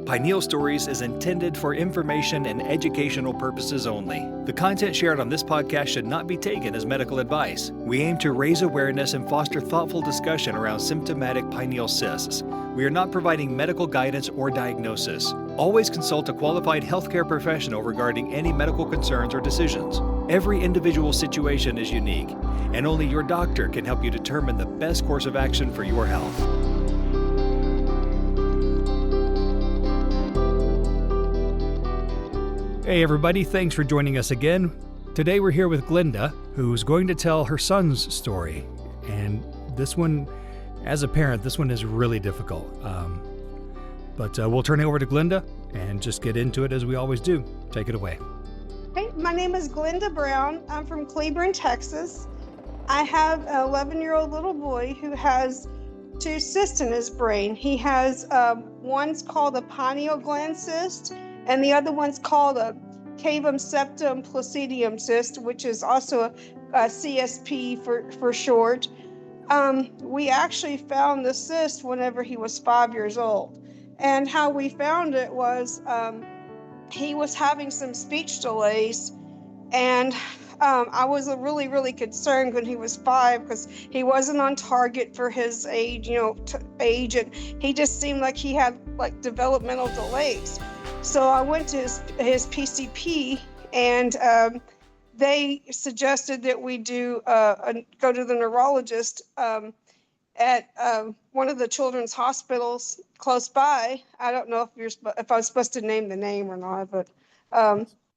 Pineal Stories is intended for information and educational purposes only. The content shared on this podcast should not be taken as medical advice. We aim to raise awareness and foster thoughtful discussion around symptomatic pineal cysts. We are not providing medical guidance or diagnosis. Always consult a qualified healthcare professional regarding any medical concerns or decisions. Every individual situation is unique, and only your doctor can help you determine the best course of action for your health. Hey everybody, thanks for joining us again. Today we're here with Glenda, who's going to tell her son's story. And this one, as a parent, this one is really difficult. But we'll turn it over to Glenda and just get into it as we always do. Take it away. Hey, my name is Glenda Brown. I'm from Cleburne, Texas. I have an 11-year-old little boy who has 2 cysts in his brain. He has one's called a pineal gland cyst, and the other one's called a cavum septum pellucidum cyst, which is also a CSP for short. We actually found the cyst whenever he was 5 years old. And how we found it was he was having some speech delays, and I was really concerned when he was 5 because he wasn't on target for his age, age, and he just seemed like he had like developmental delays. So I went to his PCP, and they suggested that we go to the neurologist at one of the children's hospitals close by. I don't know if I was supposed to name the name or not, but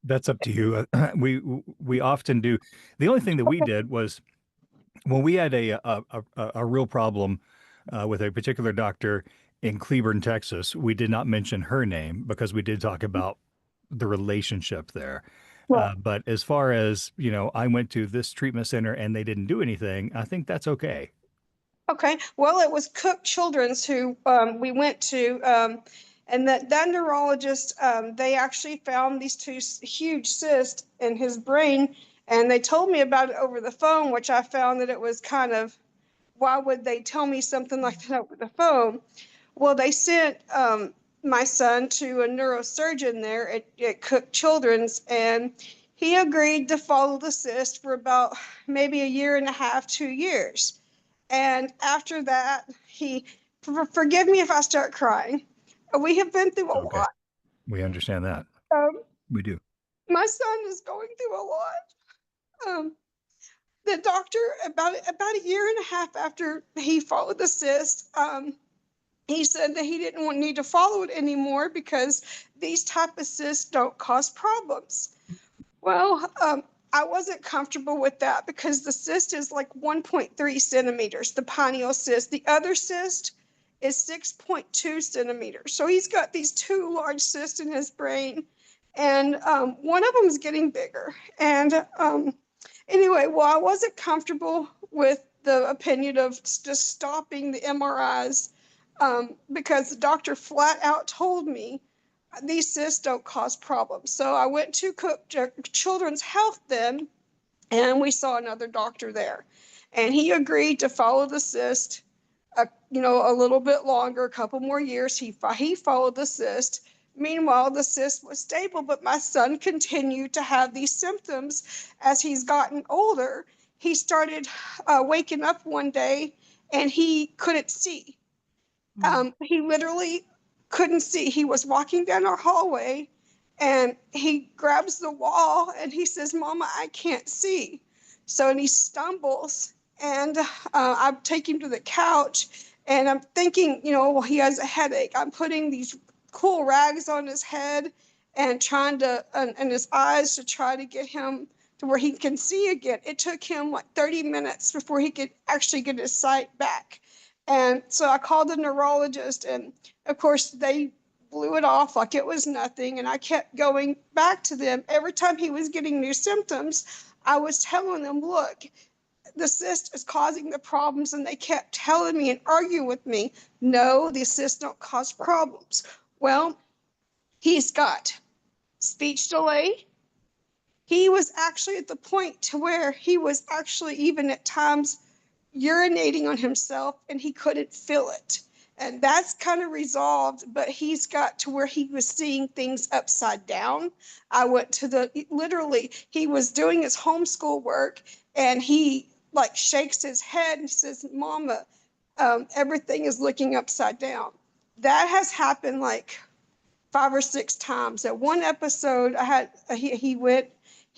that's up to you. We often do. The only thing that we did was when we had a real problem with a particular doctor in Cleburne, Texas, we did not mention her name because we did talk about the relationship there. Well, But as far as, I went to this treatment center and they didn't do anything, I think that's okay. okay. Well, it was Cook Children's who we went to, and that neurologist, they actually found these 2 huge cysts in his brain, and they told me about it over the phone, which I found that it was kind of, why would they tell me something like that over the phone? Well, they sent my son to a neurosurgeon there at Cook Children's, and he agreed to follow the cyst for about maybe 1.5 to 2 years. And after that, forgive me if I start crying. We have been through a lot. We understand that. We do. My son is going through a lot. The doctor, about 1.5 years after he followed the cyst, he said that he didn't need to follow it anymore because these type of cysts don't cause problems. Well, I wasn't comfortable with that because the cyst is like 1.3 centimeters, the pineal cyst. The other cyst is 6.2 centimeters. So he's got these 2 large cysts in his brain, and one of them is getting bigger. And anyway, I wasn't comfortable with the opinion of just stopping the MRIs. Because the doctor flat out told me these cysts don't cause problems. So I went to Cook Children's Health then, and we saw another doctor there. And he agreed to follow the cyst, a little bit longer, a couple more years. He followed the cyst. Meanwhile, the cyst was stable, but my son continued to have these symptoms as he's gotten older. He started waking up one day, and he couldn't see. He literally couldn't see. He was walking down our hallway, and he grabs the wall and he says, "Mama, I can't see." And he stumbles, and I take him to the couch, and I'm thinking, he has a headache. I'm putting these cool rags on his head and trying to, and his eyes to try to get him to where he can see again. It took him like 30 minutes before he could actually get his sight back. And so I called the neurologist, and of course they blew it off like it was nothing. And I kept going back to them. Every time he was getting new symptoms, I was telling them, look, the cyst is causing the problems. And they kept telling me and arguing with me, no, the cysts don't cause problems. Well, he's got speech delay. He was actually at the point to where he was actually even at times urinating on himself, and he couldn't feel it. And that's kind of resolved, but he's got to where he was seeing things upside down. I went to literally, he was doing his homeschool work and he like shakes his head and says, Mama, everything is looking upside down. That has happened like 5 or 6 times. At one episode, I had he went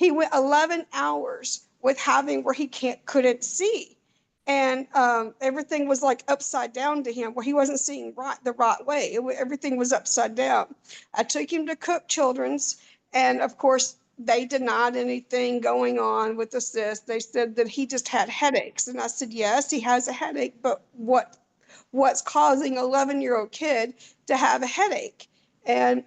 11 hours with having where he couldn't see, and everything was like upside down to him, where he wasn't seeing the right way. Everything was upside down. I took him to Cook Children's, and of course they denied anything going on with the cyst. They said that he just had headaches, and I said yes, he has a headache, but what's causing an 11-year-old kid to have a headache? And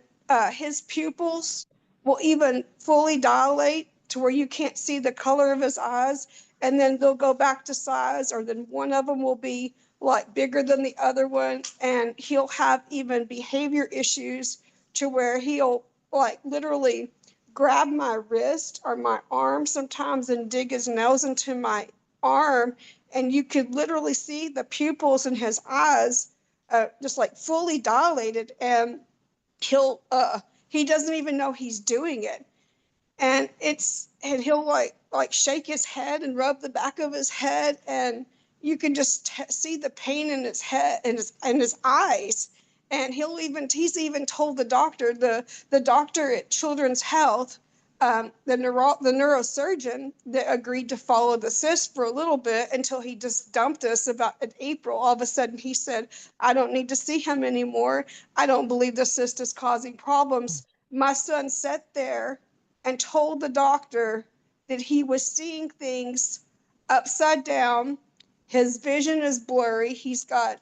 his pupils will even fully dilate to where you can't see the color of his eyes, and then they'll go back to size, or then one of them will be like bigger than the other one, and he'll have even behavior issues to where he'll like literally grab my wrist or my arm sometimes and dig his nails into my arm, and you could literally see the pupils in his eyes just like fully dilated, and he doesn't even know he's doing it. And he'll like shake his head and rub the back of his head, and you can just see the pain in his head and his eyes. And he's even told the doctor at Children's Health, the neurosurgeon that agreed to follow the cyst for a little bit until he just dumped us about in April. All of a sudden he said, I don't need to see him anymore. I don't believe the cyst is causing problems. My son sat there and told the doctor that he was seeing things upside down. His vision is blurry. He's got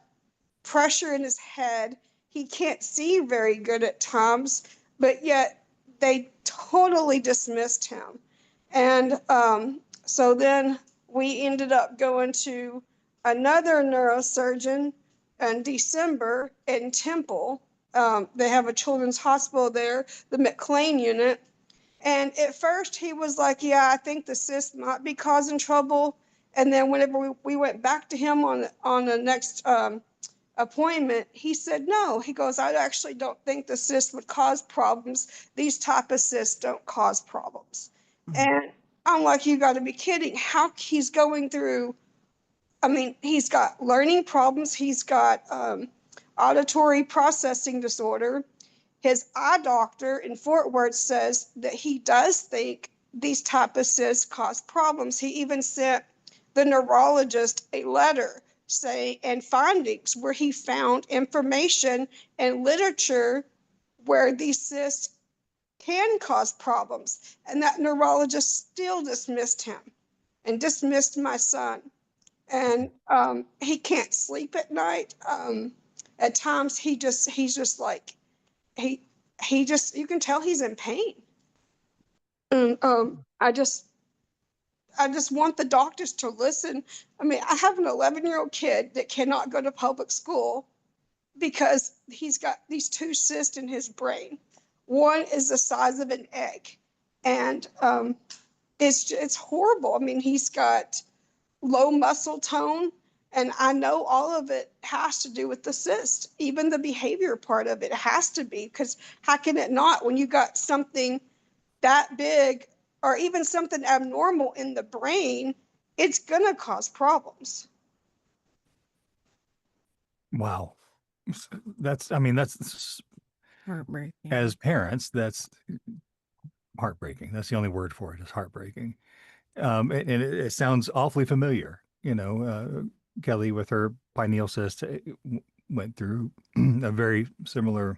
pressure in his head. He can't see very good at times, but yet they totally dismissed him. And so then we ended up going to another neurosurgeon in December in Temple. They have a children's hospital there, the McLean unit. And at first he was like, yeah, I think the cyst might be causing trouble. And then whenever we went back to him on the next appointment, he said, no. He goes, I actually don't think the cyst would cause problems. These type of cysts don't cause problems. And I'm like, you got to be kidding. How he's going through, I mean, he's got learning problems. He's got auditory processing disorder. His eye doctor in Fort Worth says that he does think these type of cysts cause problems. He even sent the neurologist a letter saying, and findings where he found information and literature where these cysts can cause problems. And that neurologist still dismissed him and dismissed my son. And he can't sleep at night. At times he's just like, he just, you can tell he's in pain. And I just want the doctors to listen. I mean, I have an 11-year-old kid that cannot go to public school because he's got these 2 cysts in his brain. One is the size of an egg, and it's horrible. I mean, he's got low muscle tone, and I know all of it has to do with the cyst. Even the behavior part of it has to be, because how can it not when you got something that big or even something abnormal in the brain? It's gonna cause problems. Wow. That's Heartbreaking. as parents, that's heartbreaking. That's the only word for it, is heartbreaking. And it sounds awfully familiar. Kelly with her pineal cyst went through a very similar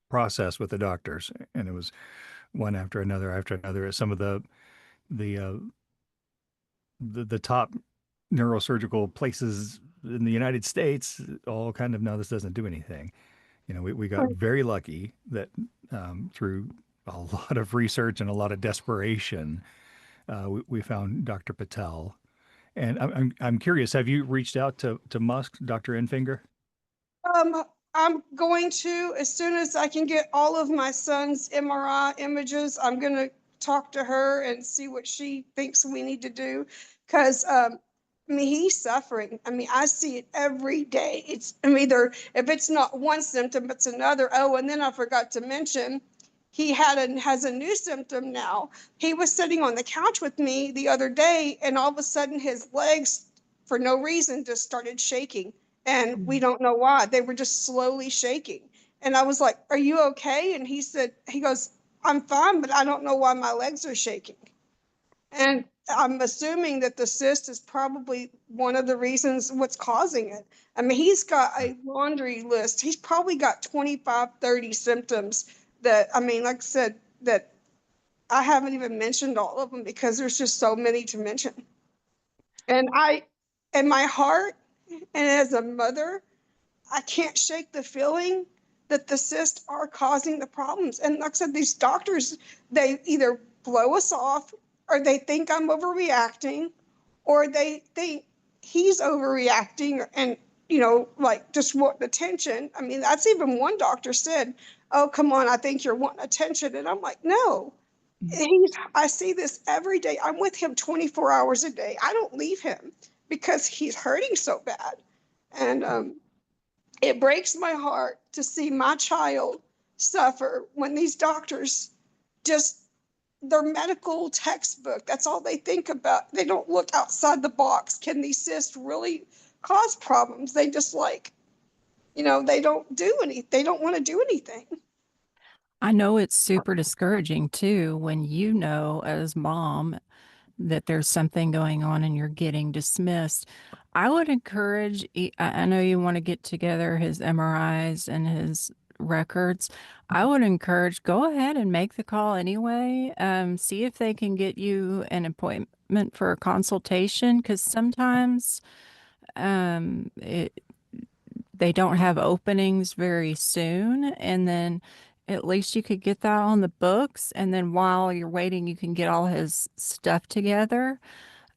process with the doctors, and it was one after another. Some of the top neurosurgical places in the United States all kind of, no, this doesn't do anything. We got very lucky that through a lot of research and a lot of desperation, we found Dr. Patel. And I'm curious, have you reached out to Musk, Dr. Enfinger? I'm going to, as soon as I can get all of my son's MRI images, I'm going to talk to her and see what she thinks we need to do. Because I mean, he's suffering. I mean, I see it every day. It's, I mean, either if it's not one symptom, it's another. Oh, and then I forgot to mention, he has a new symptom now. He was sitting on the couch with me the other day, and all of a sudden his legs, for no reason, just started shaking. And we don't know why. They were just slowly shaking. And I was like, "Are you okay?" And he goes, "I'm fine, but I don't know why my legs are shaking." And I'm assuming that the cyst is probably one of the reasons what's causing it. I mean, he's got a laundry list. He's probably got 25, 30 symptoms that, I mean, like I said, that I haven't even mentioned all of them because there's just so many to mention. And in my heart, and as a mother, I can't shake the feeling that the cysts are causing the problems. And like I said, these doctors, they either blow us off, or they think I'm overreacting, or they think he's overreacting and, like just want attention. I mean, that's even one doctor said, "Oh, come on, I think you're wanting attention." And I'm like, no, I see this every day. I'm with him 24 hours a day. I don't leave him because he's hurting so bad. And it breaks my heart to see my child suffer when these doctors just, their medical textbook, that's all they think about. They don't look outside the box. Can these cysts really cause problems? They just like, they don't do any, they don't want to do anything. I know it's super discouraging too when you know as mom that there's something going on and you're getting dismissed. I would encourage, I know you want to get together his MRIs and his records. I would encourage, go ahead and make the call anyway. See if they can get you an appointment for a consultation, because sometimes they don't have openings very soon. And then at least you could get that on the books. And then while you're waiting, you can get all his stuff together.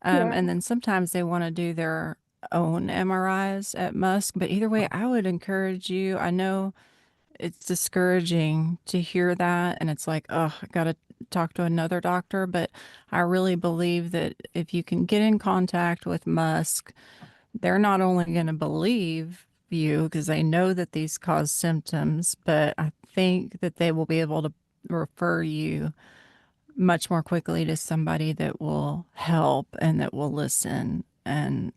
Yeah. And then sometimes they want to do their own MRIs at Musk. But either way, I would encourage you. I know it's discouraging to hear that. And it's like, oh, I got to talk to another doctor. But I really believe that if you can get in contact with Musk, they're not only going to believe you because they know that these cause symptoms, but I think that they will be able to refer you much more quickly to somebody that will help and that will listen. And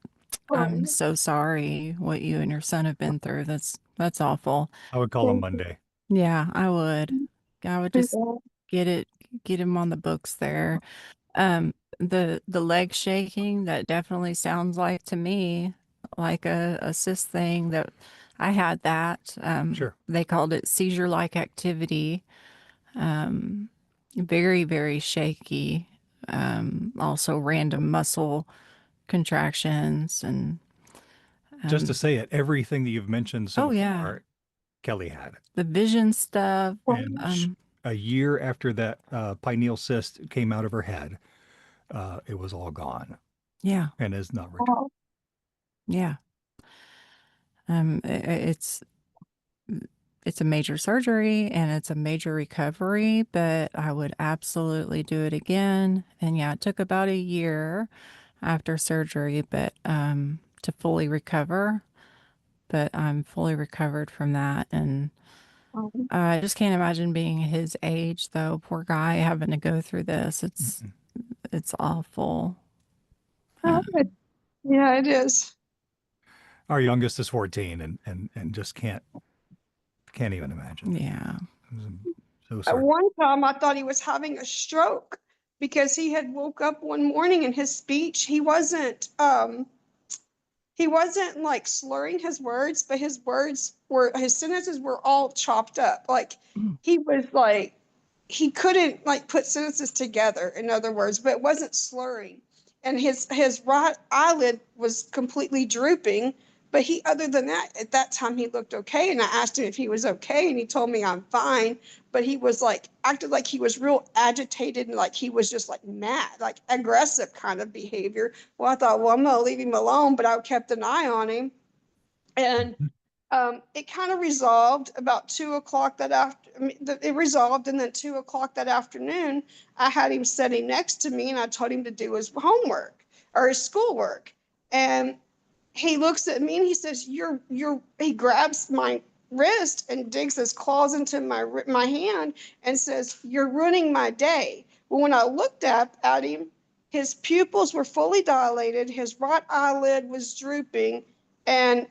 I'm so sorry what you and your son have been through. That's awful. I would call him Monday. Yeah, I would. I would just get him on the books there. The leg shaking, that definitely sounds like to me like a cyst thing. That I had that. Sure. They called it seizure-like activity. Very, very shaky. Also random muscle contractions and Just to say it, everything that you've mentioned so oh yeah, far, Kelly had it. the vision stuff. And a year after that pineal cyst came out of her head, it was all gone Yeah, and is not returned. yeah. It's a major surgery and it's a major recovery, but I would absolutely do it again. And yeah, it took about a year after surgery, but to fully recover. But I'm fully recovered from that. And I just can't imagine being his age, though. Poor guy having to go through this. It's awful. Yeah, it is. Our youngest is 14 and just can't even imagine. Yeah. So At sorry. one time, I thought he was having a stroke because he had woke up one morning and his speech, he wasn't like slurring his words, but his sentences were all chopped up. Like he was like, he couldn't like put sentences together, in other words, but it wasn't slurring. And his right eyelid was completely drooping. But other than that, at that time, he looked okay. And I asked him if he was okay. And he told me I'm fine. But he was like, acted like he was real agitated and like he was just like mad, like aggressive kind of behavior. Well, I thought, well, I'm going to leave him alone. But I kept an eye on him. And it kind of resolved about 2 o'clock that after. It resolved, and then 2 o'clock that afternoon, I had him sitting next to me, and I told him to do his homework or his schoolwork. And he looks at me and he says, he grabs my wrist and digs his claws into my hand and says, "You're ruining my day." Well, when I looked up at him, his pupils were fully dilated, his right eyelid was drooping, and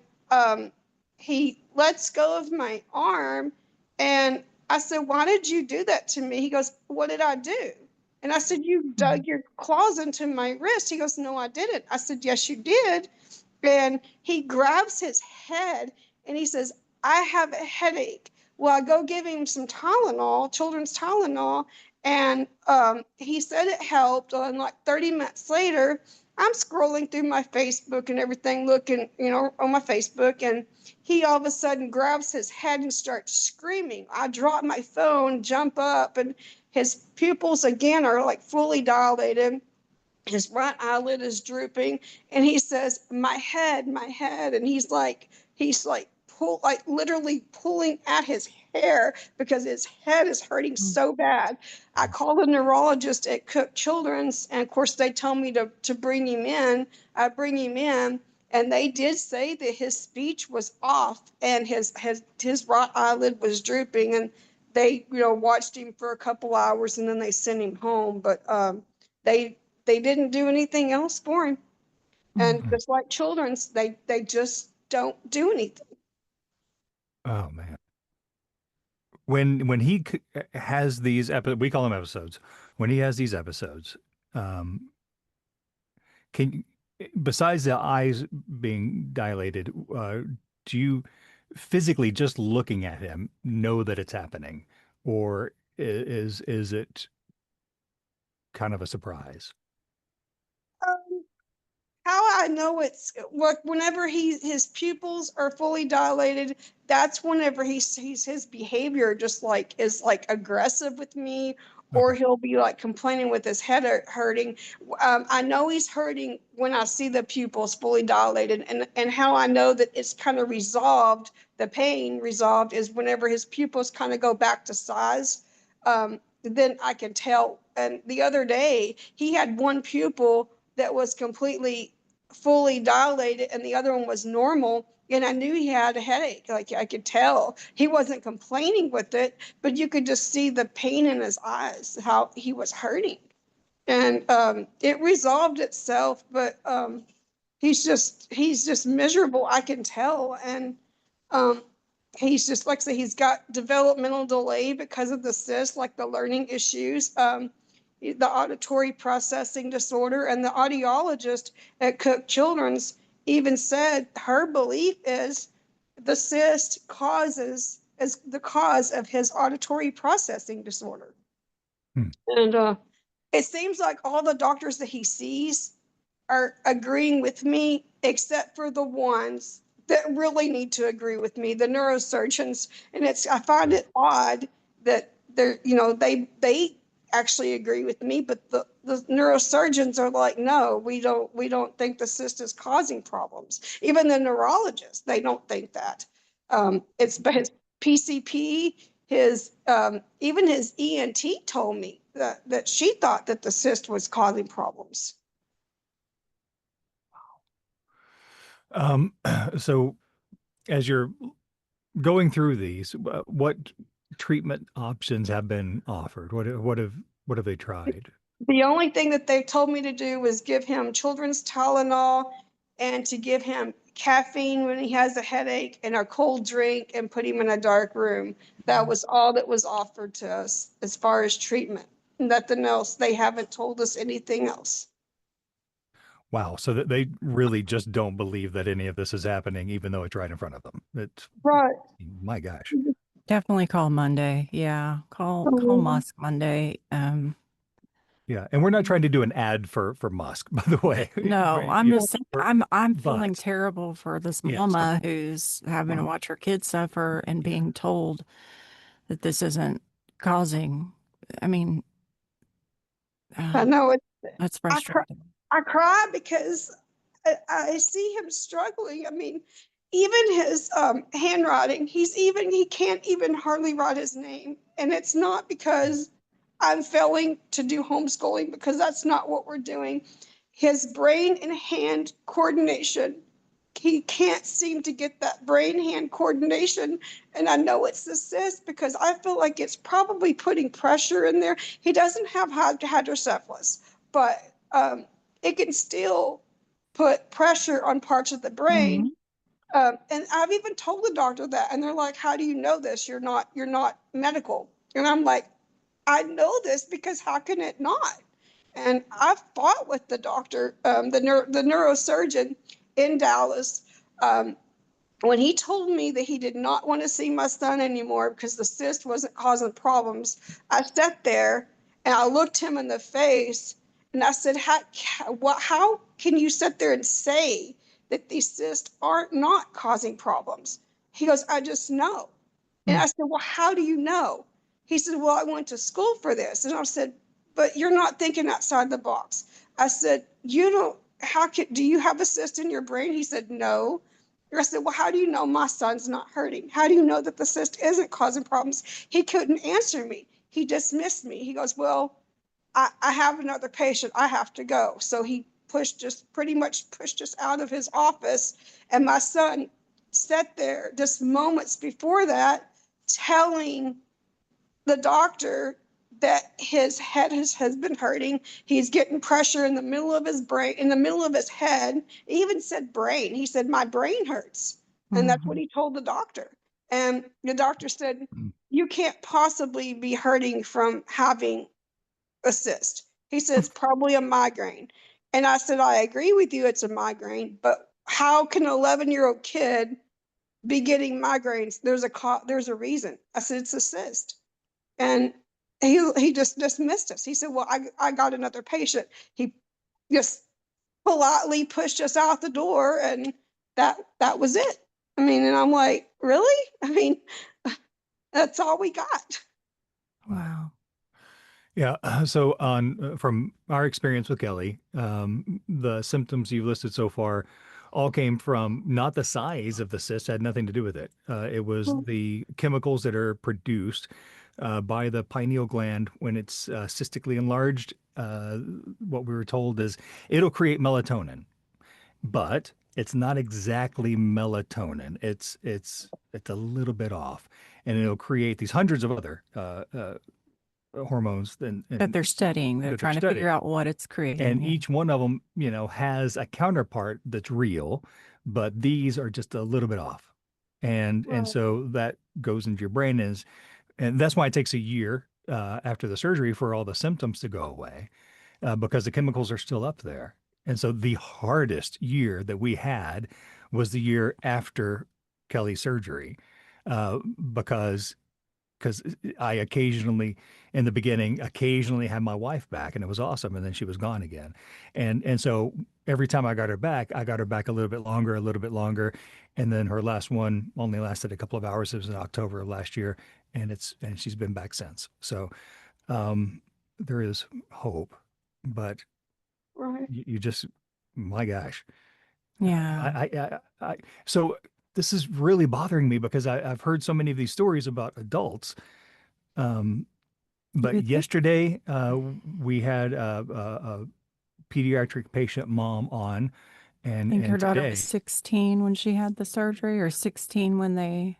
he lets go of my arm. And I said, "Why did you do that to me?" He goes, "What did I do?" And I said, "You dug your claws into my wrist." He goes, "No, I didn't." I said, "Yes, you did." And he grabs his head and he says, "I have a headache." Well, I go give him some Tylenol, children's Tylenol, and he said it helped. And like 30 minutes later, I'm scrolling through my Facebook and everything, looking, on my Facebook, and he all of a sudden grabs his head and starts screaming. I drop my phone, jump up, and his pupils again are like fully dilated. His right eyelid is drooping, and he says, "My head, my head." And literally pulling at his hair because his head is hurting so bad. I call the neurologist at Cook Children's, and of course they tell me to bring him in. I bring him in, and they did say that his speech was off and his right eyelid was drooping, and they watched him for a couple hours and then they sent him home. But they they didn't do anything else for him. And just like children's, they just don't do anything. Oh man. When he has these we call them episodes. When he has these episodes, um, can besides the eyes being dilated, do you physically just looking at him know that it's happening, or is it kind of a surprise? Um, how I know it's whenever his pupils are fully dilated, that's whenever he sees his behavior just like is like aggressive with me, or Okay. he'll be like complaining with his head hurting. I know he's hurting when I see the pupils fully dilated, and how I know that it's kind of resolved, the pain resolved, is whenever his pupils kind of go back to size. Then I can tell. And the other day, he had one pupil that was completely fully dilated and the other one was normal, and I knew he had a headache. Like I could tell he wasn't complaining with it, but you could just see the pain in his eyes, how he was hurting. And it resolved itself, but he's just miserable, I can tell. And um he's just, like I say, he's got developmental delay because of the cyst, like the learning issues, the auditory processing disorder. And the audiologist at Cook Children's even said her belief is the cyst is the cause of his auditory processing disorder. Hmm. And it seems like all the doctors that he sees are agreeing with me, except for the ones that really need to agree with me, the neurosurgeons. And I find it odd that they actually agree with me, but the neurosurgeons are like, "No, we don't think the cyst is causing problems." Even the neurologists, they don't think that. It's but his PCP, even his ENT told me that she thought that the cyst was causing problems. Um, so as you're going through these, what treatment options have been offered? What have they tried? The only thing that they told me to do was give him children's Tylenol and to give him caffeine when he has a headache and a cold drink and put him in a dark room. That was all that was offered to us as far as treatment. Nothing else. They haven't told us anything else. Wow. So that they really just don't believe that any of this is happening, even though it's right in front of them. It's Right. my gosh. Definitely call Monday. Yeah, call Musk Monday. Yeah. And we're not trying to do an ad for Musk, by the way. No, I'm You just saying, I'm feeling but terrible for this yes. mama who's having to watch her kids suffer and being told that this isn't causing. I mean, I know it. that's I cry, frustrating. I cry because I see him struggling. I mean, even his handwriting, he can't even hardly write his name. And it's not because I'm failing to do homeschooling, because that's not what we're doing. his brain and hand coordination, he can't seem to get that brain hand coordination. And I know it's the cyst because I feel like it's probably putting pressure in there. He doesn't have hydrocephalus, but it can still put pressure on parts of the brain. And I've even told the doctor that, and they're like, "How do you know this? You're not medical." And I'm like, "I know this because how can it not?" And I fought with the doctor, the neurosurgeon in Dallas, um, when he told me that he did not want to see my son anymore because the cyst wasn't causing problems. I sat there and I looked him in the face and I said, how can you sit there and say that these cysts are not causing problems? He goes, "I just know." And I said, "Well, how do you know?" He said, "Well, I went to school for this." And I said, "But you're not thinking outside the box." I said, "You don't, do you have a cyst in your brain?" He said, "No." I said, "Well, how do you know my son's not hurting? How do you know that the cyst isn't causing problems?" He couldn't answer me. He dismissed me. He goes, "Well, I have another patient. I have to go." So he pretty much pushed us out of his office. And my son sat there just moments before that telling the doctor that his head has been hurting. He's getting pressure in the middle of his brain, in the middle of his head. He even said brain. He said, "My brain hurts." And that's what he told the doctor. And the doctor said, "You can't possibly be hurting from having a cyst." He said, "It's probably a migraine." And I said, "I agree with you, it's a migraine, but how can an 11-year-old kid be getting migraines? There's a reason." I said, "It's a cyst." And he just dismissed us. He said, "Well, I got another patient." He just politely pushed us out the door, and that was it. I mean, and I'm like, "Really?" I mean, that's all we got. Wow. Yeah. So from our experience with Kelly, the symptoms you've listed so far all came from not the size of the cyst, had nothing to do with it. It was the chemicals that are produced by the pineal gland when it's cystically enlarged. What we were told is it'll create melatonin, but it's not exactly melatonin. It's a little bit off, and it'll create these hundreds of other hormones That they're studying. They're that they're trying to figure studying. out what it's creating. And Yeah. each one of them, has a counterpart that's real, but these are just a little bit off. And so that goes into your brain and that's why it takes a year after the surgery for all the symptoms to go away because the chemicals are still up there. And so the hardest year that we had was the year after Kelly's surgery because I occasionally, in the beginning, occasionally had my wife back, and it was awesome. And then she was gone again, and so every time I got her back a little bit longer, and then her last one only lasted a couple of hours. It was in October of last year, and she's been back since. So there is hope, but Right. you just, my gosh, Yeah. so this is really bothering me because I've heard so many of these stories about adults. But Would think, yesterday, we had a pediatric patient mom on, I think her and daughter was today, 16 when she had the surgery, or 16 when they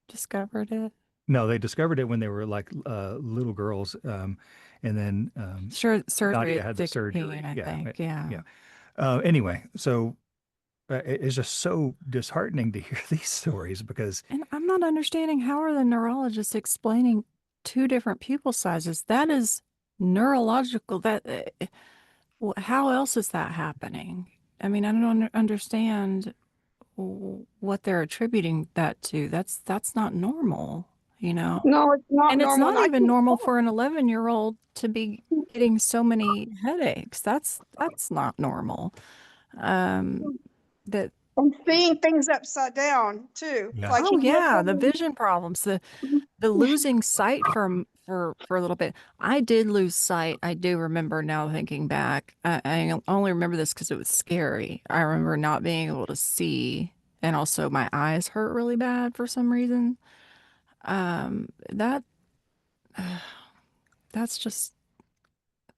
discovered it. no, they discovered it when they were like little girls, and then Sure, surgery Nadia at had the 16, surgery. I Yeah, think. Yeah. yeah. Anyway, so it's just so disheartening to hear these stories because And I'm not understanding, how are the neurologists explaining two different pupil sizes? That is neurological. How else is that happening? I mean, I don't understand what they're attributing that to. That's not normal, you know? No, it's not And it's normal. not And I even can't normal tell. for an 11-year-old to be getting so many headaches. That's not normal. Um, that And seeing things upside down too. yeah, Like Oh he kept yeah, the telling vision problems, me, the losing sight for a little bit. I did lose sight. I do remember now thinking back. I only remember this because it was scary. I remember not being able to see, and also my eyes hurt really bad for some reason. That that's just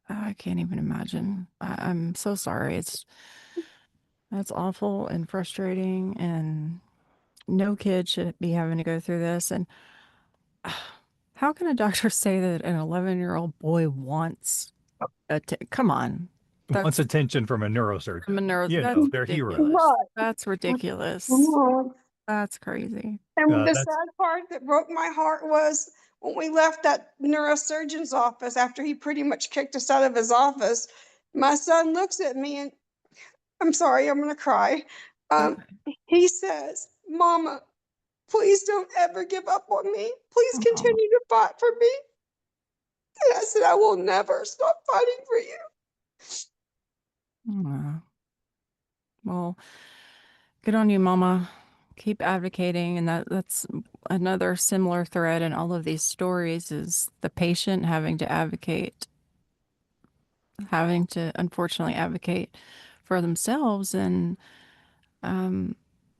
I can't even imagine. I'm so sorry. That's awful and frustrating, and no kid should be having to go through this. And how can a doctor say that an 11-year-old boy wants come on. Wants That's attention from a neurosurgeon. from a nurse. You That's know, they're heroes. ridiculous. Right. That's ridiculous. Mhm. That's crazy. And the That's sad part that broke my heart was when we left that neurosurgeon's office after he pretty much kicked us out of his office. My son looks at me and I'm sorry, I'm going to cry. Um, Okay. he says, Mama, please don't ever give up on me. Please Oh, continue to fight for me. And I said, I will never stop fighting for you. oh. Well, good on you, Mama. Keep advocating, and that's another similar thread in all of these stories is the patient having to advocate, having to unfortunately advocate for themselves, and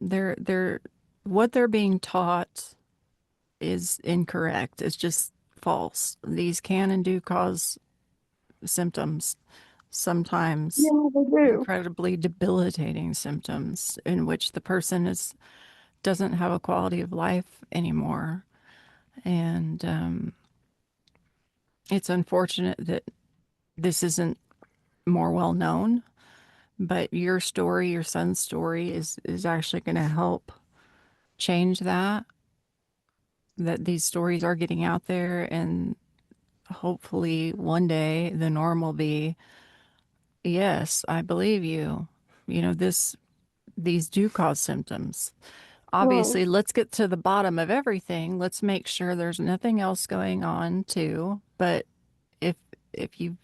they're what they're being taught is incorrect. It's just false. These can and do cause symptoms, sometimes Yeah, they do. incredibly debilitating symptoms in which the person doesn't have a quality of life anymore. And it's unfortunate that this isn't more well known, but your story, your son's story is actually going to help change that these stories are getting out there, and hopefully one day the norm will be, yes, I believe you. You know, these do cause symptoms. Right. Obviously, let's get to the bottom of everything. Let's make sure there's nothing else going on too. But if if you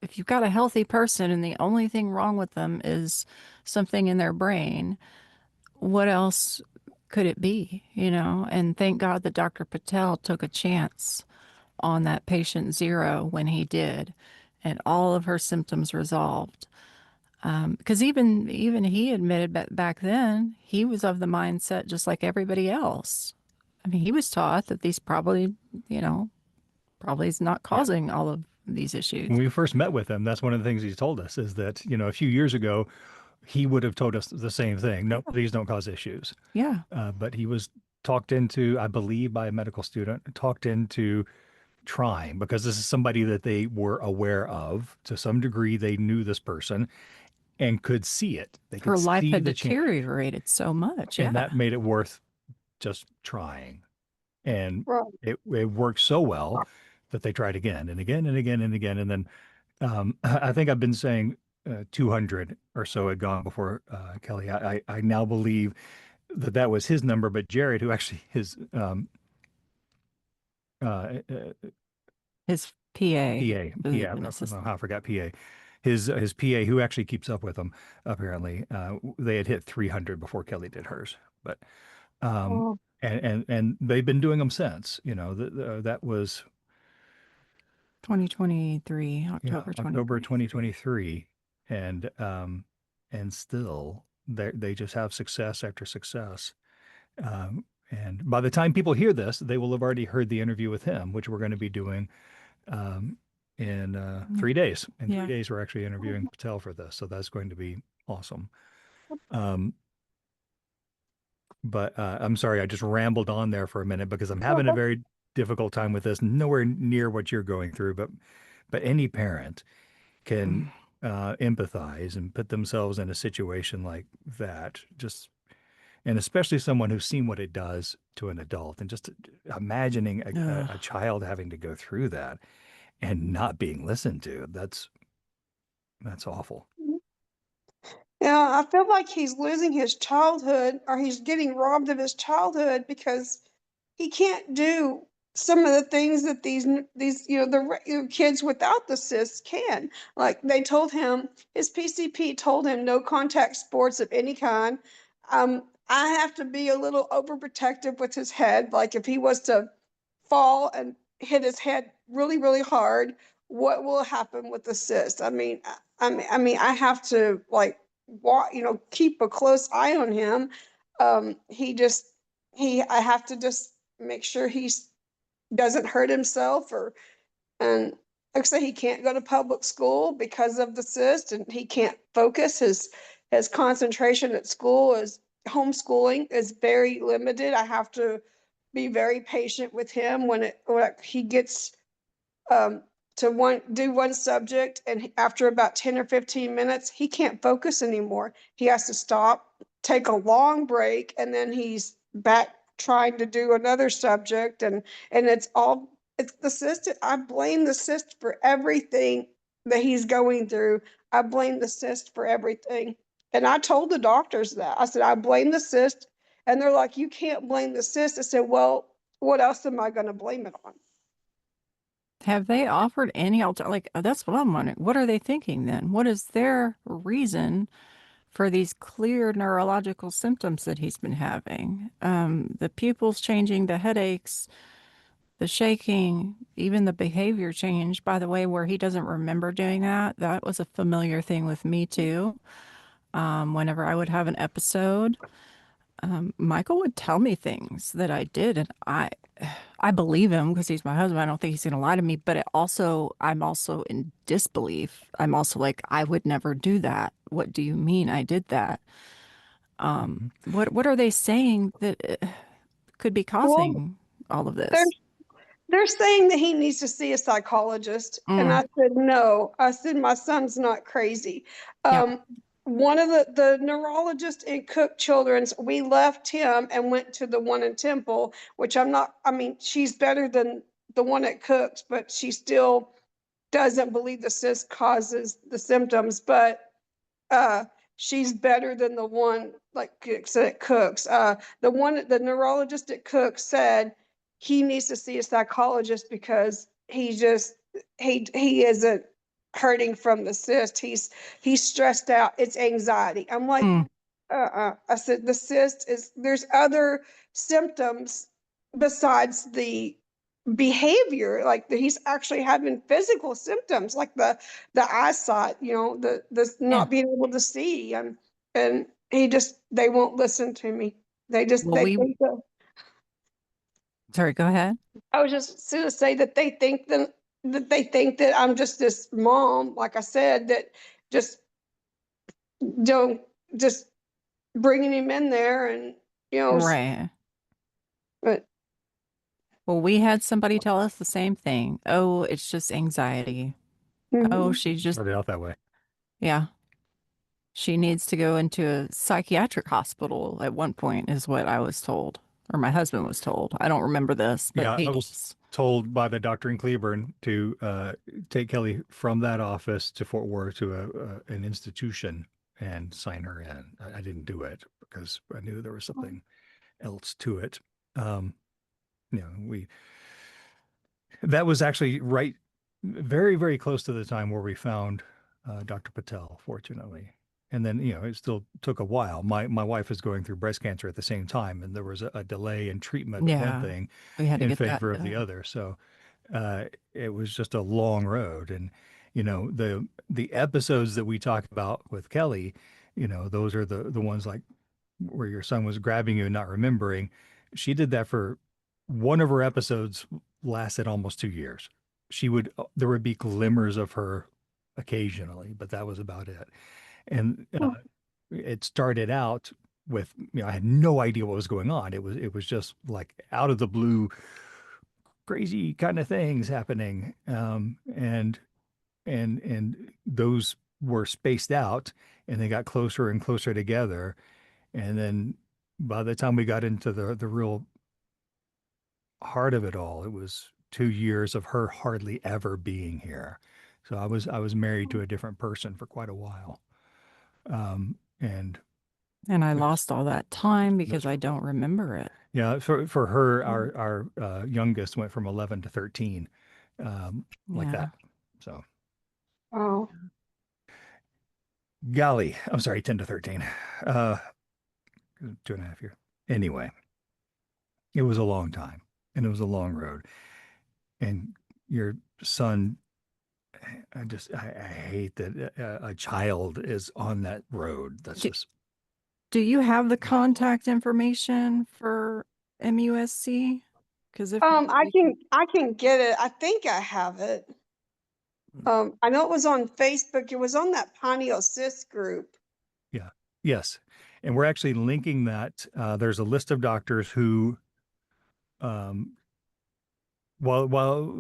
if you've got a healthy person and the only thing wrong with them is something in their brain, what else could it be, you know? And thank God that Dr. Patel took a chance on that patient zero when he did, and all of her symptoms resolved. Because even he admitted back then he was of the mindset just like everybody else. I mean, he was taught that these probably, you know, probably is not yeah. causing all of these issues. When we first met with him, that's one of the things he's told us is that, you know, a few years ago, he would have told us the same thing. No, these don't cause issues. Yeah. But he was talked into, I believe, by a medical student, talked into trying because this is somebody that they were aware of to some degree. They knew this person and could see it. They Her could life see had the change, deteriorated so much. and Yeah. that made it worth just trying. And Right. it worked so well that they tried again and again and again and again. And then I think I've been saying 200 or so had gone before Kelly. I now believe that that was his number, but Jared, who actually uh, uh, His PA, PA, the yeah, I don't know assistant. how I forgot PA. His PA, who actually keeps up with him, apparently, they had hit 300 before Kelly did hers. But Oh, and they've been doing them since. You know, that was 2023, yeah October October 2023. 2023, and still they just have success after success. And by the time people hear this, they will have already heard the interview with him, which we're going to be doing um, in 3 days. In Yeah. 3 days, we're actually interviewing Patel for this, so that's going to be awesome. Um, but I'm sorry, I just rambled on there for a minute because I'm having a very difficult time with this. Nowhere near what you're going through, but any parent can empathize and put themselves in a situation like that. Just and especially someone who's seen what it does to an adult, and just imagining Ugh. a child having to go through that and not being listened to. That's awful. yeah, I feel like he's losing his childhood or he's getting robbed of his childhood because he can't do some of the things that these kids without the cysts can. Like they told him, his PCP told him no contact sports of any kind. I have to be a little overprotective with his head. Like if he was to fall and hit his head really, really hard, what will happen with the cyst? I have to like keep a close eye on him. He just I have to just make sure he doesn't hurt himself or and like I say, he can't go to public school because of the cyst, and he can't focus. His concentration at school is homeschooling is very limited. I have to be very patient with him when he gets um, to do one subject, and after about 10 or 15 minutes, he can't focus anymore. He has to stop, take a long break, and then he's back trying to do another subject, and it's the cyst. I blame the cyst for everything that he's going through. I blame the cyst for everything. And I told the doctors that. I said, I blame the cyst. And they're like, you can't blame the cyst. I said, well, what else am I going to blame it on? Have they offered any like that's what I'm wondering. What are they thinking then? What is their reason for these clear neurological symptoms that he's been having? The pupils changing, the headaches, the shaking, even the behavior change, by the way, where he doesn't remember doing that. That was a familiar thing with me too. Whenever I would have an episode, Michael would tell me things that I did, and I believe him because he's my husband. I don't think he's going to lie to me, but I'm also in disbelief. I'm also like, I would never do that. What do you mean I did that? What are they saying that could be Well, causing all of they're this? they're saying that he needs to see a psychologist. And Mm, I said, no. I said, my son's not crazy. yeah. One of the neurologists in Cook Children's, we left him and went to the one in Temple, which I mean, she's better than the one at Cook's, but she still doesn't believe the cyst causes the symptoms. But uh, she's better than the one like at Cook's. The neurologist at Cook said he needs to see a psychologist because he isn't hurting from the cyst. He's stressed out. It's anxiety. I'm like, Mm, I said the cyst is there's other symptoms besides the behavior, like he's actually having physical symptoms like the eyesight, the yeah. not being able to see, and they won't listen to me. Well, They think that sorry, go ahead. I was just going to say that they think that I'm just this mom, like I said, that just don't just bringing him in there, and Right. but Well, we had somebody tell us the same thing. Oh, it's just anxiety. Oh, mhm. she just, Started out that way. yeah. She needs to go into a psychiatric hospital at one point, is what I was told, or my husband was told. I don't remember this, but Yeah, he I was was. told by the doctor in Cleburne to take Kelly from that office to Fort Worth to an institution and sign her in. I didn't do it because I knew there was something else to it. Um, we that was actually very, very close to the time where we found Dr. Patel, fortunately. And then, it still took a while. My wife was going through breast cancer at the same time, and there was a delay in treatment of one Yeah, thing we had to in get that favor of the done. other. So it was just a long road. And, the episodes that we talk about with Kelly, those are the ones like where your son was grabbing you and not remembering. She did that for one of her episodes lasted almost 2 years. There would be glimmers of her occasionally, but that was about it. And it started out with, I had no idea what was going on. It was just like out of the blue, crazy kind of things happening. And those were spaced out and they got closer and closer together. And then by the time we got into the real heart of it all, it was 2 years of her hardly ever being here. So I was married to a different person for quite a while. And And I it's lost all that time because I miserable. don't remember it. Yeah, for her, our youngest went from 11 to 13, like Yeah. that. So Oh, golly, I'm sorry, 10 to 13, 2.5 years. Anyway, it was a long time and it was a long road. And your son, I hate that a child is on that road. That's Do, just, do you have the contact information for MUSC? Because if not, we can. I can get it. I think I have it. I know it was on Facebook. It was on that Pineal cyst group. Yeah. Yes. And we're actually linking that. There's a list of doctors who, um, while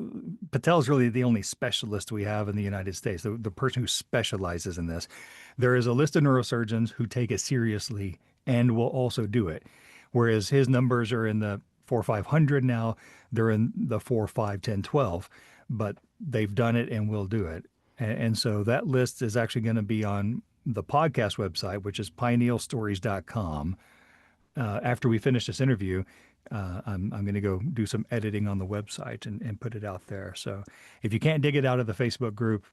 Patel is really the only specialist we have in the United States, the person who specializes in this, there is a list of neurosurgeons who take it seriously and will also do it. Whereas his numbers are in the 4,500 now, they're in the 4, 5, 10, 12, but they've done it and will do it. And so that list is actually going to be on the podcast website, which is pinealstories.com. After we finish this interview, I'm going to go do some editing on the website and put it out there. So if you can't dig it out of the Facebook group,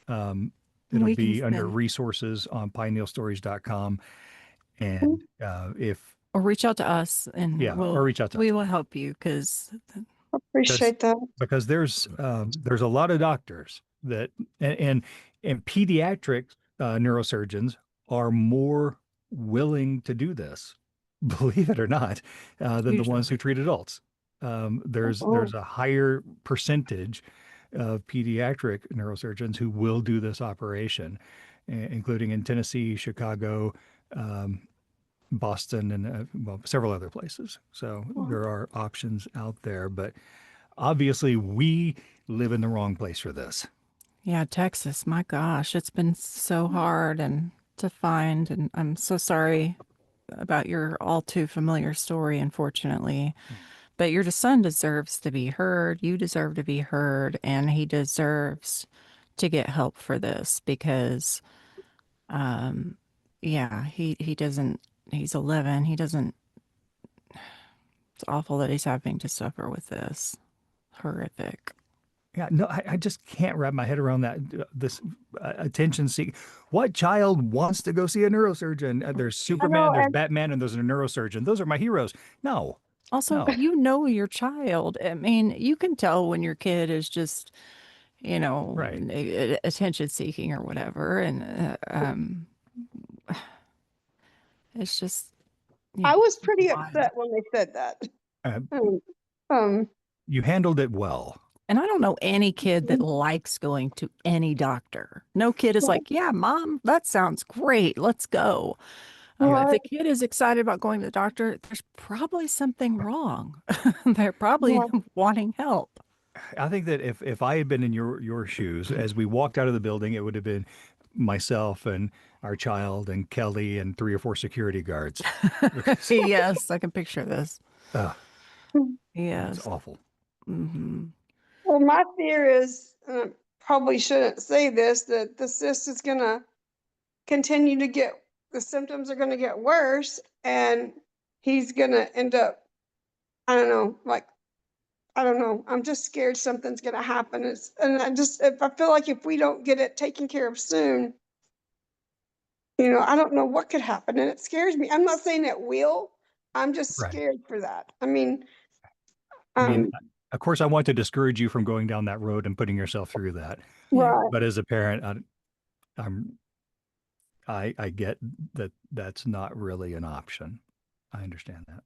it'll We can be under send, resources on pinealstories.com. And if, or reach out to us and yeah, or reach out to us. we will help you because Appreciate that. Because there's a lot of doctors that and pediatric neurosurgeons are more willing to do this, believe it or not, than the ones who usually. treat adults. There's a higher percentage of pediatric neurosurgeons who will do this operation, including in Tennessee, Chicago, Boston, and well, several other places. So there are options out there, but obviously we live in the wrong place for this. Yeah, Texas, my gosh, it's been so hard and to find, and I'm so sorry about your all too familiar story, unfortunately. But your son deserves to be heard. You deserve to be heard, and he deserves to get help for this because, yeah, he doesn't. He's 11. He doesn't. It's awful that he's having to suffer with this. Horrific. Yeah, no, I just can't wrap my head around that. This attention seek. What child wants to go see a neurosurgeon? There's Superman, there's Batman, and there's a neurosurgeon. Those are my heroes. No, Also, no. you know your child. I mean, you can tell when your kid is just, Right. attention seeking or whatever, and it's just, I was pretty wild. upset when they said that. Uh, Um, you handled it well. And I don't know any kid that likes going to any doctor. No kid is like, yeah, mom, that sounds great. Let's go. If the kid is excited about going to the doctor, there's probably something wrong. They're probably wanting help. I think that if I had been in your shoes, as we walked out of the building, it would have been myself and our child and Kelly and 3 or 4 security guards. Yes, I can picture this. It's Yes. awful. Mm-hmm. well, my fear is, probably shouldn't say this, that the cyst is gonna continue to get, the symptoms are gonna get worse, and he's gonna end up, I don't know, like, I don't know. I'm just scared something's gonna happen. And if I feel like if we don't get it taken care of soon, I don't know what could happen, and it scares me. I'm not saying it will. I'm just Right. scared for that. I mean, I mean, of course, I want to discourage you from going down that road and putting yourself through that. right. But as a parent, I get that that's not really an option. I understand that.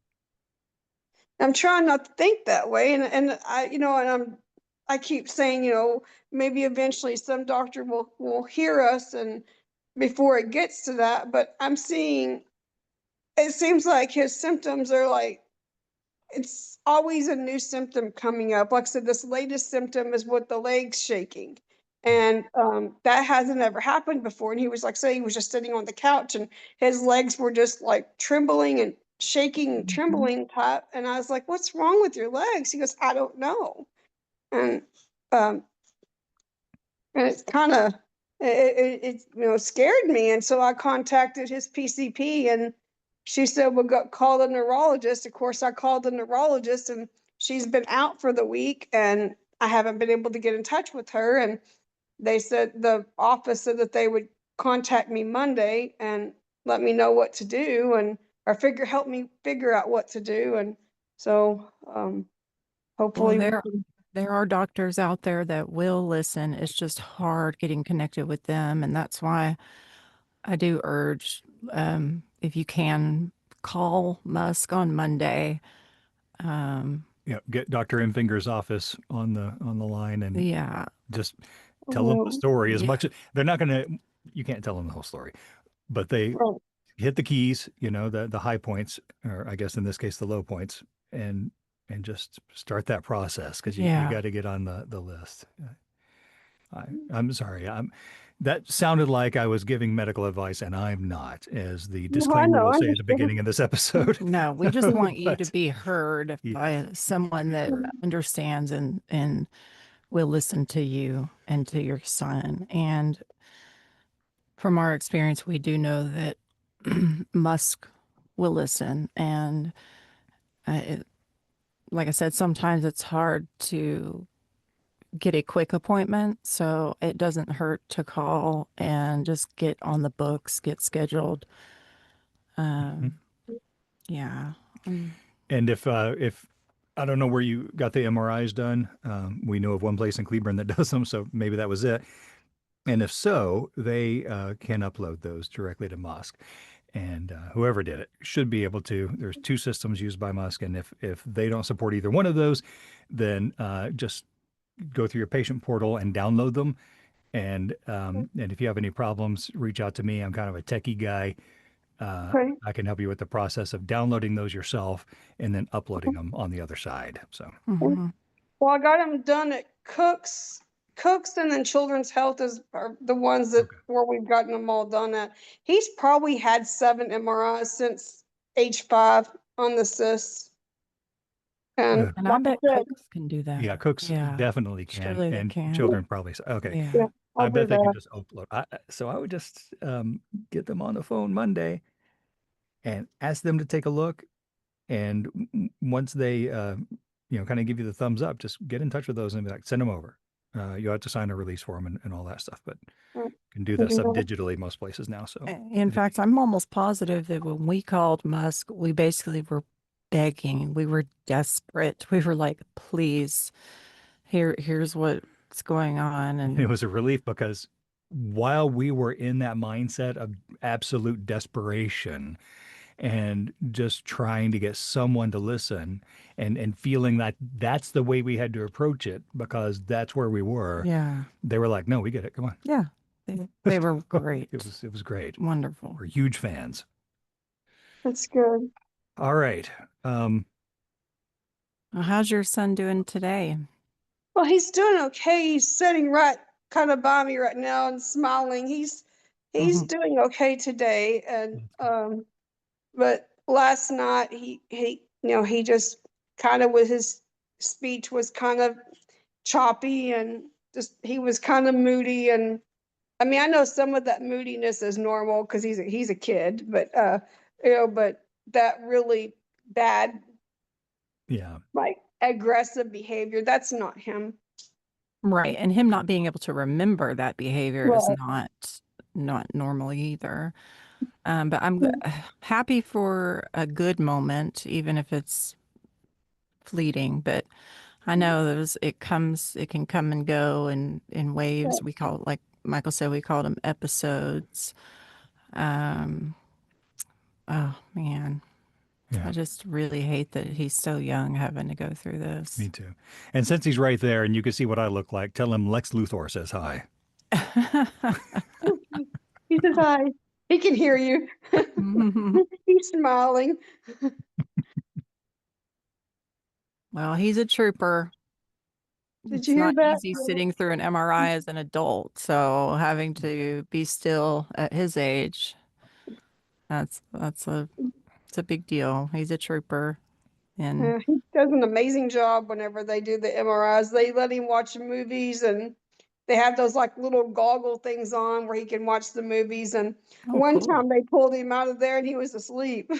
I'm trying not to think that way, and I keep saying, maybe eventually some doctor will hear us, and before it gets to that. But I'm seeing, it seems like his symptoms are like, it's always a new symptom coming up. Like I said, this latest symptom is with the legs shaking. And that hasn't ever happened before. And he was like, say he was just sitting on the couch and his legs were just like trembling and shaking and trembling type. And I was like, what's wrong with your legs? He goes, I don't know. And um, it's kind of, it scared me. And so I contacted his PCP, and she said, well, go call the neurologist. Of course, I called the neurologist, and she's been out for the week, and I haven't been able to get in touch with her. And they said, the office said that they would contact me Monday and let me know what to do, and or help me figure out what to do. And so Well, hopefully there are doctors out there that will listen. It's just hard getting connected with them. And that's why I do urge, if you can, call Musk on Monday. Get Dr. Infinger's office on the line and Yeah. just tell them the story as Yeah. much as they're not going to, you can't tell them the whole story, but they Right. hit the keys, the high points, or I guess in this case, the low points, and just start that process because you Yeah. got to get on the list. I'm sorry. That sounded like I was giving medical advice, and I'm not, as the No, I disclaimer know, will I say at the understand. beginning of this episode. No, we just want you to But be heard yeah, by someone that understands and will listen to you and to your son. And from our experience, we do know that Musk will listen. And like I said, sometimes it's hard to get a quick appointment. So it doesn't hurt to call and just get on the books, get scheduled. Yeah. and if I don't know where you got the MRIs done, we know of one place in Cleburne that does them, so maybe that was it. And if so, they can upload those directly to Musk. And whoever did it should be able to. There's two systems used by Musk, and if they don't support either one of those, then just go through your patient portal and download them. And if you have any problems, reach out to me. I'm kind of a techie guy. Okay. I can help you with the process of downloading those yourself and then uploading them on the other side. So Mhm. Well, I got him done at Cooks, and then Children's Health are the ones that okay, where we've gotten them all done at. He's probably had 7 MRIs since age 5 on the cysts. And good. And I like I bet said, Cooks can do that. Yeah, cooks Yeah, definitely can, surely they and can. children probably. Okay, Yeah. yeah, I I'll do bet they can that. just upload. So I would just get them on the phone Monday and ask them to take a look. And once they, kind of give you the thumbs up, just get in touch with those and be like, send them over. You have to sign a release form and all that stuff, but Mm, you can do I'll that do stuff that. digitally most places now. So In fact, I'm almost positive that when we called Musk, we basically were begging. We were desperate. We were like, please, here's what's going on. it And was a relief because while we were in that mindset of absolute desperation, and just trying to get someone to listen and feeling that that's the way we had to approach it because that's where we were. yeah, They were like, no, we get it. Come on. yeah, they were It great. was great. Wonderful. We're huge fans. That's good. All right. Um, Well, how's your son doing today? Well, he's doing okay. He's sitting right kind of by me right now and smiling. He's Mhm. doing okay today. And but last night he just kind of with his speech was kind of choppy and just he was kind of moody. And I mean, I know some of that moodiness is normal because he's a kid, but but that really bad, yeah. like aggressive behavior, that's not him. Right. And him not being able to remember that behavior is Right. not normal either. But I'm happy for a good moment, even if it's fleeting. But I know it can come and go in waves. We call it, like Michael said, we called them episodes. Um, oh man, Yeah. I just really hate that he's so young having to go through Me this. too. And since he's right there and you can see what I look like, tell him Lex Luthor says hi. He says hi. He can hear you. He's smiling. Well, he's a trooper. Did you It's hear not that? easy sitting through an MRI as an adult, so having to be still at his age, that's it's a big deal. He's a trooper, and He does an amazing job whenever they do the MRIs. They let him watch movies and they have those like little goggle things on where he can watch the movies. And oh, one cool. time they pulled him out of there and he was asleep.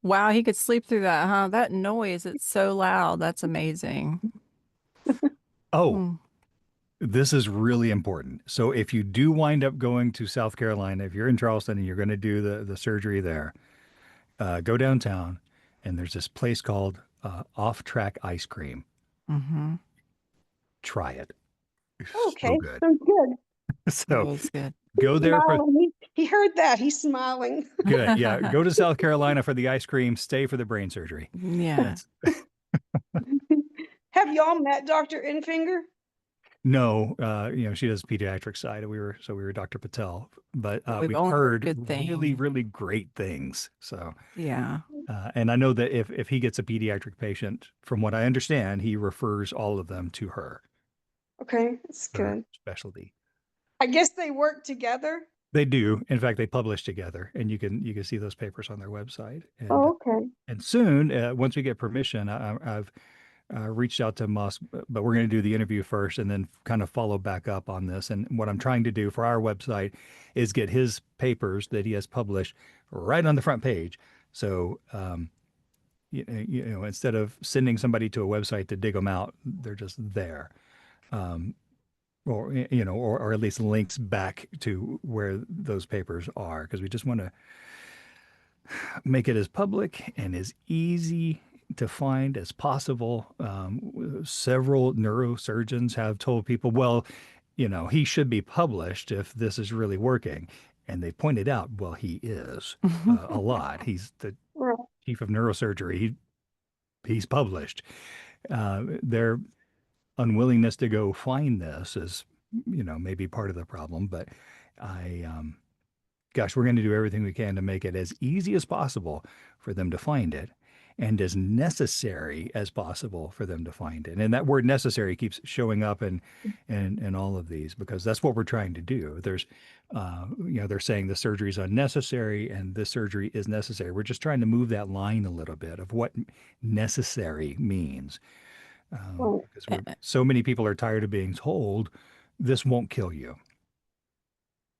Wow, he could sleep through that, huh? That noise, it's so loud. That's amazing. Oh, Hmm. this is really important. So if you do wind up going to South Carolina, if you're in Charleston and you're going to do the surgery there, go downtown and there's this place called Off Track Ice Cream. Mm-hmm. Try it. It's so Okay, good. sounds good. So It is good. go He's there for smiling. He heard that. He's smiling. good. Yeah, go to South Carolina for the ice cream, stay for the brain surgery. Yeah. That's Have y'all met Dr. Infinger? No, she does pediatric side. We were Dr. Patel, but We've we've only heard heard good really, things. really great things. So, Yeah. and I know that if he gets a pediatric patient, from what I understand, he refers all of them to her, Okay, that's her good. specialty. I guess they work together. They do. In fact, they publish together, and you can see those papers on their website. And Oh, okay. and soon, once we get permission, I've reached out to Musk, but we're going to do the interview first and then kind of follow back up on this. And what I'm trying to do for our website is get his papers that he has published right on the front page. So, instead of sending somebody to a website to dig them out, they're just there. Um, or at least links back to where those papers are, because we just want to make it as public and as easy to find as possible. Several neurosurgeons have told people, well, he should be published if this is really working. And they pointed out, well, he is a lot. He's the Right. chief of neurosurgery. He's published. Their unwillingness to go find this is, maybe part of the problem. But gosh, we're going to do everything we can to make it as easy as possible for them to find it and as necessary as possible for them to find it. And that word necessary keeps showing up in all of these, because that's what we're trying to do. There's, they're saying the surgery is unnecessary and this surgery is necessary. We're just trying to move that line a little bit of what necessary means. Right. Because so many people are tired of being told this won't kill you.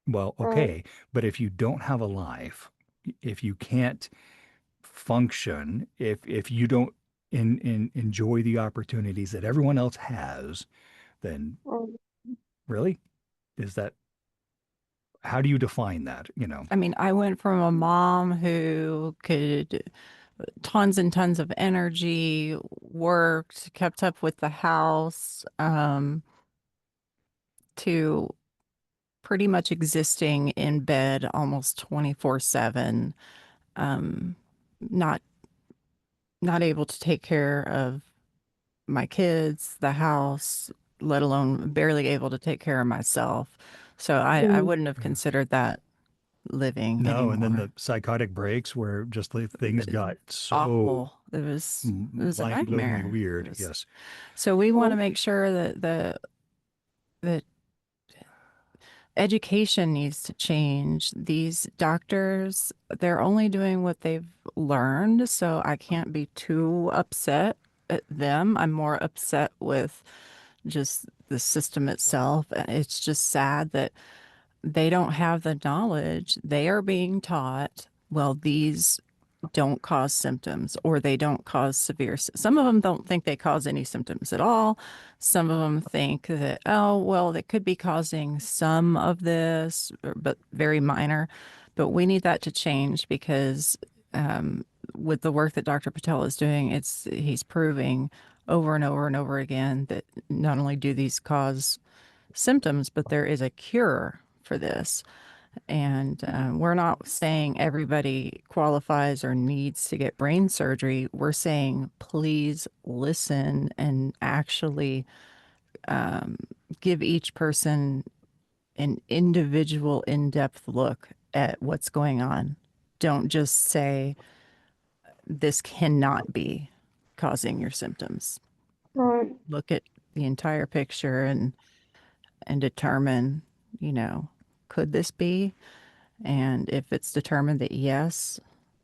Well, Right. okay, but if you don't have a life, if you can't function, if you don't enjoy the opportunities that everyone else has, then Right. really, how do you define that? I mean, I went from a mom who could tons and tons of energy, worked, kept up with the house, to pretty much existing in bed almost 24/7, um, not not able to take care of my kids, the house, let alone barely able to take care of myself. So I Mm. wouldn't have Yeah. considered that living No, and then the anymore. psychotic breaks where just things got so Awful. It was a mind-blowingly nightmare. It weird. was, Yes. so we want to Well, make sure that the education needs to change. These doctors, they're only doing what they've learned, so I can't be too upset at them. I'm more upset with just the system itself. It's just sad that they don't have the knowledge. They are being taught, well, these don't cause symptoms, or they don't cause some of them don't think they cause any symptoms at all. Some of them think that, oh, well, they could be causing some of this, but very minor. But we need that to change, because with the work that Dr. Patel is doing, he's proving over and over and over again that not only do these cause symptoms, but there is a cure for this. And we're not saying everybody qualifies or needs to get brain surgery. We're saying, please listen and actually give each person an individual, in depth look at what's going on. Don't just say, this cannot be causing your symptoms. right. Look at the entire picture and determine, could this be? And if it's determined that yes,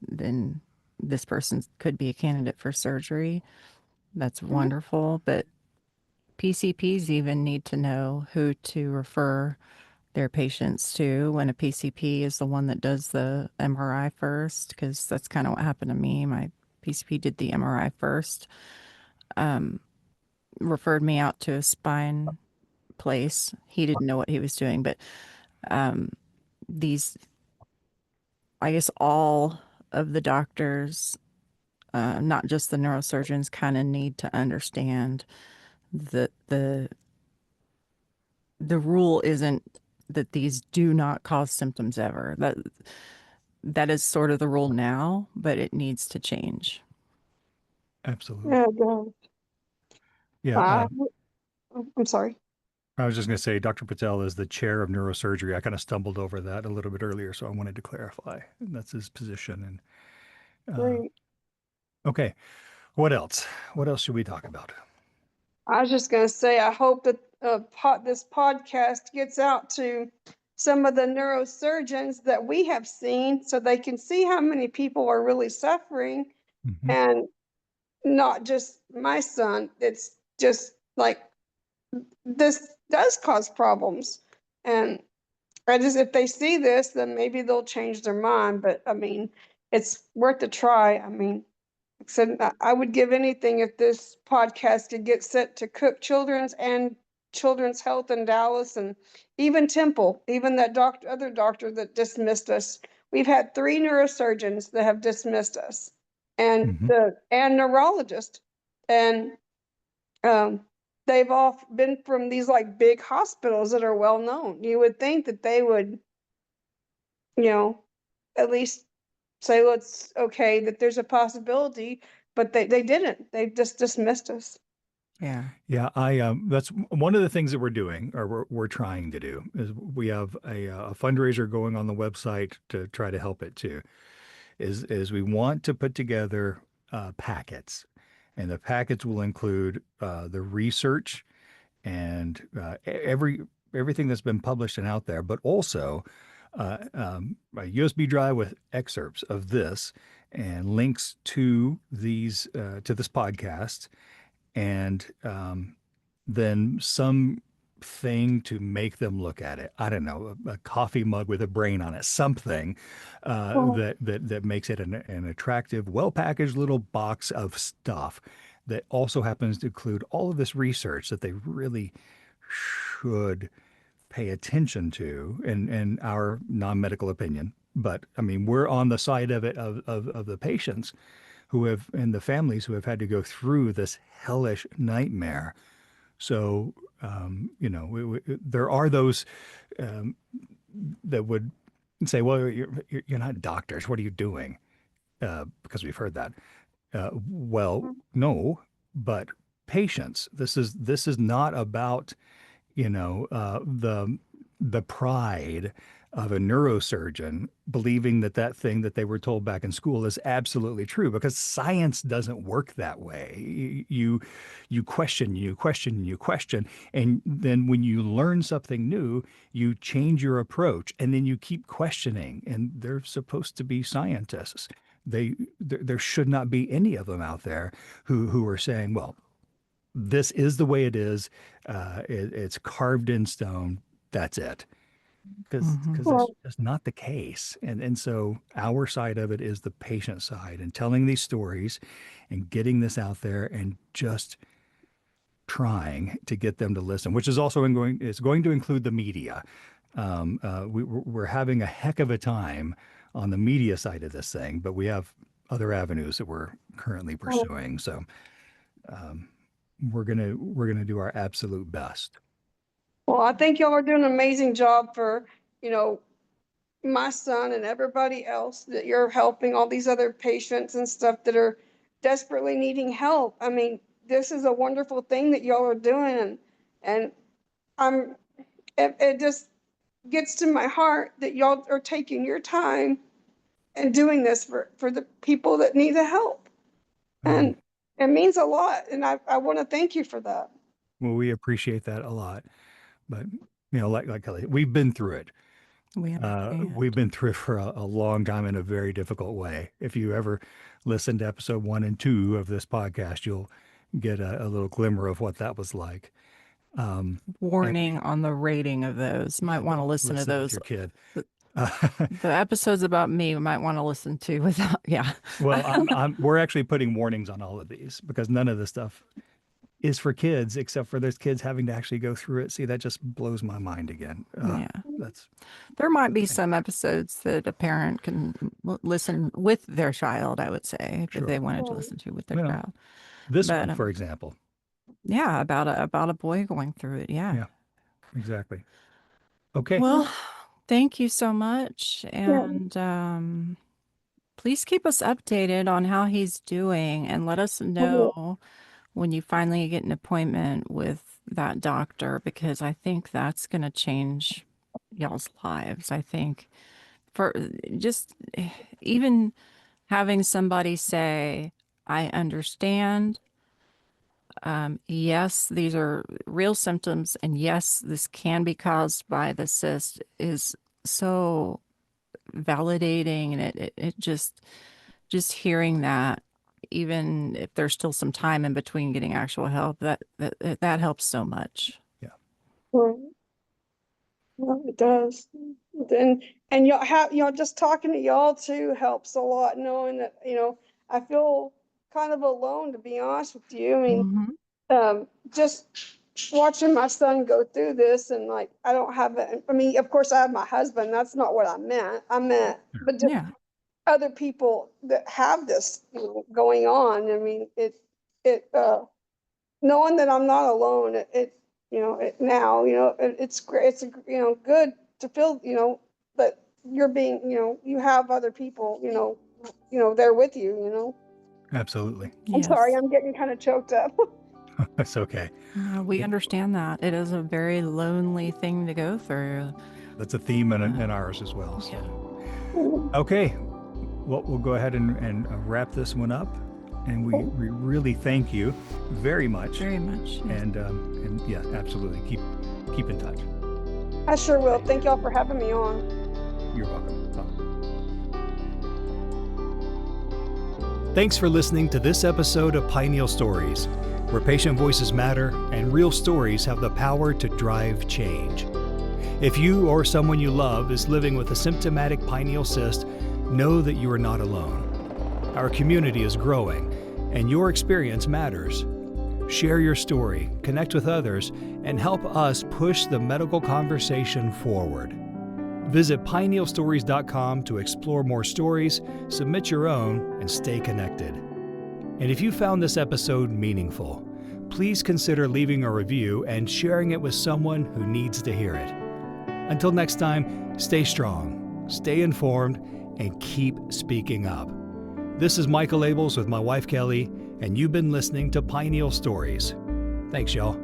then this person could be a candidate for surgery. That's Mhm. wonderful. But PCPs even need to know who to refer their patients to, when a PCP is the one that does the MRI first, because that's kind of what happened to me. My PCP did the MRI first, referred me out to a spine place. He didn't know what he was doing, but these, I guess, all of the doctors, not just the neurosurgeons, kind of need to understand that the rule isn't that these do not cause symptoms ever. That is sort of the rule now, but it needs to change. Absolutely. Yeah, good. Yeah. I, I'm sorry. I was just going to say, Dr. Patel is the chair of neurosurgery. I kind of stumbled over that a little bit earlier, so I wanted to clarify. That's his position. And Great. okay, what else? What else should we talk about? I was just going to say, I hope that this podcast gets out to some of the neurosurgeons that we have seen so they can see how many people are really suffering, Mhm. and not just my son. It's just like this does cause problems. And I just, if they see this, then maybe they'll change their mind. But I mean, it's worth a try. I mean, like I said, I would give anything if this podcast could get set to Cook Children's and Children's Health in Dallas, and even Temple, even that other doctor that dismissed us. We've had 3 neurosurgeons that have dismissed us, and Mhm. neurologist, and um, they've all been from these like big hospitals that are well known. You would think that they would, you know, at least say, let's, okay, that there's a possibility, but they didn't. They just dismissed us. Yeah. Yeah, that's one of the things that we're doing, or we're trying to do, is we have a fundraiser going on the website to try to help it too. Is we want to put together packets, and the packets will include the research and everything that's been published and out there, but also a USB drive with excerpts of this and links to these to this podcast, and then some thing to make them look at it. I don't know, a coffee mug with a brain on it, something Well, that makes it an attractive, well-packaged little box of stuff that also happens to include all of this research that they really should pay attention to in our non-medical opinion. But I mean, we're on the side of it of the patients who have and the families who have had to go through this hellish nightmare. So, there are those um, that would say, "Well, you're not doctors. What are you doing?" Because we've heard that. Well, no, but patients. This is not about the pride of a neurosurgeon believing that thing that they were told back in school is absolutely true, because science doesn't work that way. You question, you question, you question, and then when you learn something new, you change your approach, and then you keep questioning. And they're supposed to be scientists. There should not be any of them out there who are saying, well, this is the way it is. It's carved in stone. That's it. Because Mhm. that's well, just not the case. And so our side of it is the patient side, and telling these stories and getting this out there and just trying to get them to listen, which is also is going to include the media. We're having a heck of a time on the media side of this thing, but we have other avenues that we're currently well, pursuing. So we're gonna do our absolute best. well, I think y'all are doing an amazing job for, you know, my son and everybody else, that you're helping all these other patients and stuff that are desperately needing help. I mean, this is a wonderful thing that y'all are doing, and I'm, it just gets to my heart that y'all are taking your time and doing this for the people that need the help. Um, And it means a lot. And I want to thank you for that. well, we appreciate that a lot, but like Kelly, we've been through it. We We've understand. been through it for a long time in a very difficult way. If you ever listen to episode 1 and 2 of this podcast, you'll get a little glimmer of what that was like. And Warning on the rating of those. Might want to listen to listen with those. your kid. The, Uh, the episodes about me might want to listen to without, yeah. well, we're actually putting warnings on all of these because none of this stuff is for kids, except for those kids having to actually go through it. See, that just blows my mind again. Yeah. That's There might be some episodes that a parent can listen with their child, I would say, that they sure. wanted to listen to with their Well, child. this But one, for example. yeah, about a boy going through it. Yeah. Yeah, exactly. Okay. Well, thank you so much. Yeah. And please keep us updated on how he's doing and let us Well, know when you finally get an appointment with that doctor, because I think that's going to change y'all's lives. I think for just even having somebody say, I understand. Yes, these are real symptoms, and yes, this can be caused by the cyst is so validating, and it just hearing that, even if there's still some time in between getting actual help, that helps so much. Yeah. Right. Well, it does. And y'all just talking to y'all too helps a lot, knowing that, I feel kind of alone, to be honest with you. I mean, just watching my son go through this, and like, I don't have I mean, of course I have my husband. That's not what I meant. But just Yeah. other people that have this, going on. I mean, knowing that I'm not alone, it's great. It's, good to feel, that you're being, you have other people, there with you. Absolutely. I'm sorry, Yes. I'm getting kind of choked up. That's okay. We understand that. It is a very lonely thing to go through. That's a theme in ours as well. So. Okay. Well, we'll go ahead and wrap this one up. And we really thank you very much. Very much. Yeah. And yeah, absolutely. Keep in touch. I sure will. Thank y'all for having me on. You're welcome. Thanks for listening to this episode of Pineal Stories, where patient voices matter and real stories have the power to drive change. If you or someone you love is living with a symptomatic pineal cyst, know that you are not alone. Our community is growing, and your experience matters. Share your story, connect with others, and help us push the medical conversation forward. Visit pinealstories.com to explore more stories, submit your own, and stay connected. And if you found this episode meaningful, please consider leaving a review and sharing it with someone who needs to hear it. Until next time, stay strong, stay informed, and keep speaking up. This is Michael Abels with my wife Kelly, and you've been listening to Pineal Stories. Thanks, y'all.